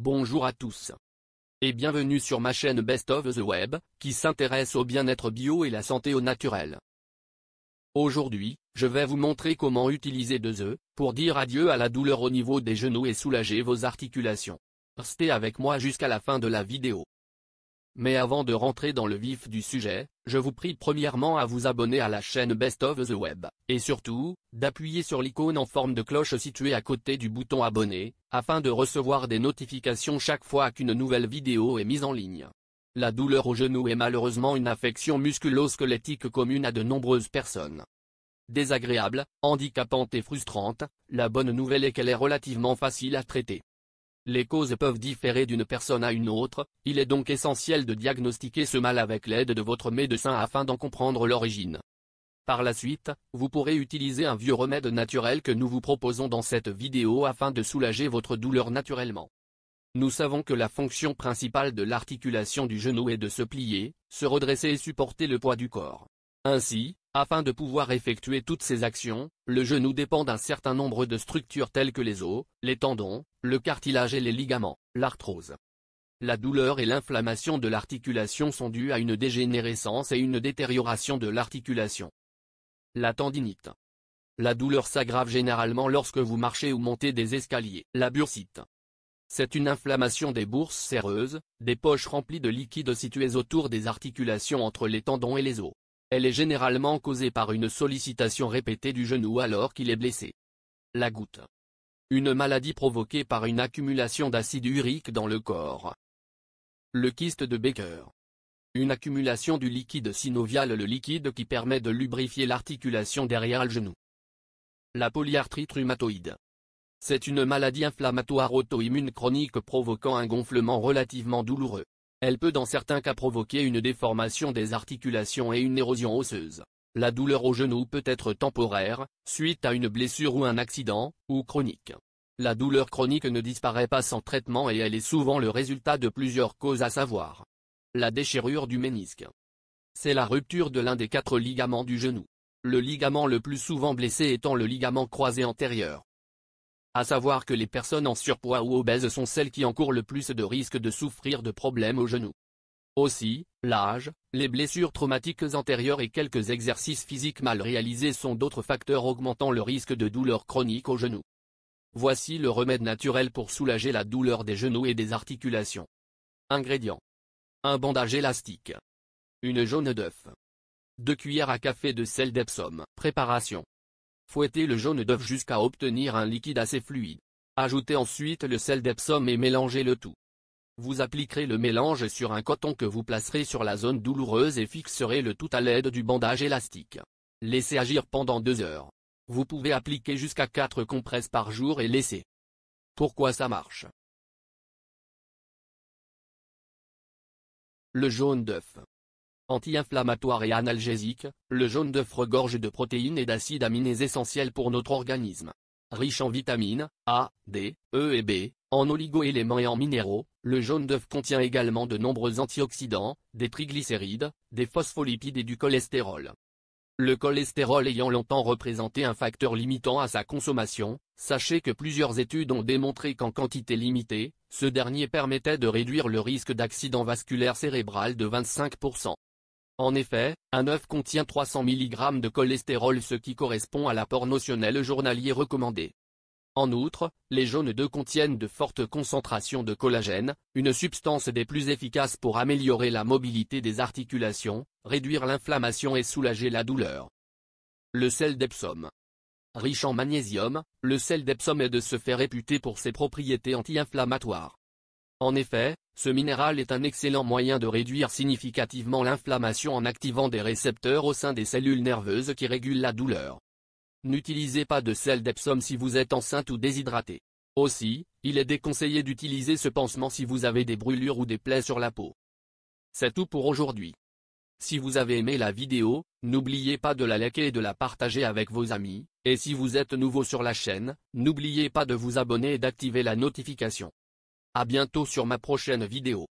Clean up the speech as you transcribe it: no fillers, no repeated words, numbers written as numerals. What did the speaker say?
Bonjour à tous. Et bienvenue sur ma chaîne Best of the Web, qui s'intéresse au bien-être bio et la santé au naturel. Aujourd'hui, je vais vous montrer comment utiliser 2 œufs, pour dire adieu à la douleur au niveau des genoux et soulager vos articulations. Restez avec moi jusqu'à la fin de la vidéo. Mais avant de rentrer dans le vif du sujet, je vous prie premièrement à vous abonner à la chaîne Best of the Web, et surtout, d'appuyer sur l'icône en forme de cloche située à côté du bouton abonner, afin de recevoir des notifications chaque fois qu'une nouvelle vidéo est mise en ligne. La douleur au genou est malheureusement une affection musculo-squelettique commune à de nombreuses personnes. Désagréable, handicapante et frustrante, la bonne nouvelle est qu'elle est relativement facile à traiter. Les causes peuvent différer d'une personne à une autre, il est donc essentiel de diagnostiquer ce mal avec l'aide de votre médecin afin d'en comprendre l'origine. Par la suite, vous pourrez utiliser un vieux remède naturel que nous vous proposons dans cette vidéo afin de soulager votre douleur naturellement. Nous savons que la fonction principale de l'articulation du genou est de se plier, se redresser et supporter le poids du corps. Ainsi, afin de pouvoir effectuer toutes ces actions, le genou dépend d'un certain nombre de structures telles que les os, les tendons, le cartilage et les ligaments, l'arthrose. La douleur et l'inflammation de l'articulation sont dues à une dégénérescence et une détérioration de l'articulation. La tendinite. La douleur s'aggrave généralement lorsque vous marchez ou montez des escaliers. La bursite. C'est une inflammation des bourses séreuses, des poches remplies de liquide situées autour des articulations entre les tendons et les os. Elle est généralement causée par une sollicitation répétée du genou alors qu'il est blessé. La goutte. Une maladie provoquée par une accumulation d'acide urique dans le corps. Le kyste de Becker. Une accumulation du liquide synovial, le liquide qui permet de lubrifier l'articulation derrière le genou. La polyarthrite rhumatoïde. C'est une maladie inflammatoire auto-immune chronique provoquant un gonflement relativement douloureux. Elle peut dans certains cas provoquer une déformation des articulations et une érosion osseuse. La douleur au genou peut être temporaire, suite à une blessure ou un accident, ou chronique. La douleur chronique ne disparaît pas sans traitement et elle est souvent le résultat de plusieurs causes à savoir. La déchirure du ménisque. C'est la rupture de l'un des 4 ligaments du genou. Le ligament le plus souvent blessé étant le ligament croisé antérieur. À savoir que les personnes en surpoids ou obèses sont celles qui encourent le plus de risques de souffrir de problèmes au genou. Aussi, l'âge, les blessures traumatiques antérieures et quelques exercices physiques mal réalisés sont d'autres facteurs augmentant le risque de douleur chronique au genou. Voici le remède naturel pour soulager la douleur des genoux et des articulations. Ingrédients. Un bandage élastique. Une jaune d'œuf. 2 cuillères à café de sel d'Epsom. Préparation. Fouettez le jaune d'œuf jusqu'à obtenir un liquide assez fluide. Ajoutez ensuite le sel d'Epsom et mélangez le tout. Vous appliquerez le mélange sur un coton que vous placerez sur la zone douloureuse et fixerez le tout à l'aide du bandage élastique. Laissez agir pendant 2 heures. Vous pouvez appliquer jusqu'à 4 compresses par jour et laisser. Pourquoi ça marche? Le jaune d'œuf. Anti-inflammatoire et analgésique, le jaune d'œuf regorge de protéines et d'acides aminés essentiels pour notre organisme. Riche en vitamines A, D, E et B, en oligo-éléments et en minéraux, le jaune d'œuf contient également de nombreux antioxydants, des triglycérides, des phospholipides et du cholestérol. Le cholestérol ayant longtemps représenté un facteur limitant à sa consommation, sachez que plusieurs études ont démontré qu'en quantité limitée, ce dernier permettait de réduire le risque d'accident vasculaire cérébral de 25%. En effet, un œuf contient 300 mg de cholestérol, ce qui correspond à l'apport notionnel journalier recommandé. En outre, les jaunes d'œufs contiennent de fortes concentrations de collagène, une substance des plus efficaces pour améliorer la mobilité des articulations, réduire l'inflammation et soulager la douleur. Le sel d'Epsom. Riche en magnésium, le sel d'Epsom est de ce fait réputé pour ses propriétés anti-inflammatoires. En effet, ce minéral est un excellent moyen de réduire significativement l'inflammation en activant des récepteurs au sein des cellules nerveuses qui régulent la douleur. N'utilisez pas de sel d'Epsom si vous êtes enceinte ou déshydraté. Aussi, il est déconseillé d'utiliser ce pansement si vous avez des brûlures ou des plaies sur la peau. C'est tout pour aujourd'hui. Si vous avez aimé la vidéo, n'oubliez pas de la liker et de la partager avec vos amis, et si vous êtes nouveau sur la chaîne, n'oubliez pas de vous abonner et d'activer la notification. À bientôt sur ma prochaine vidéo.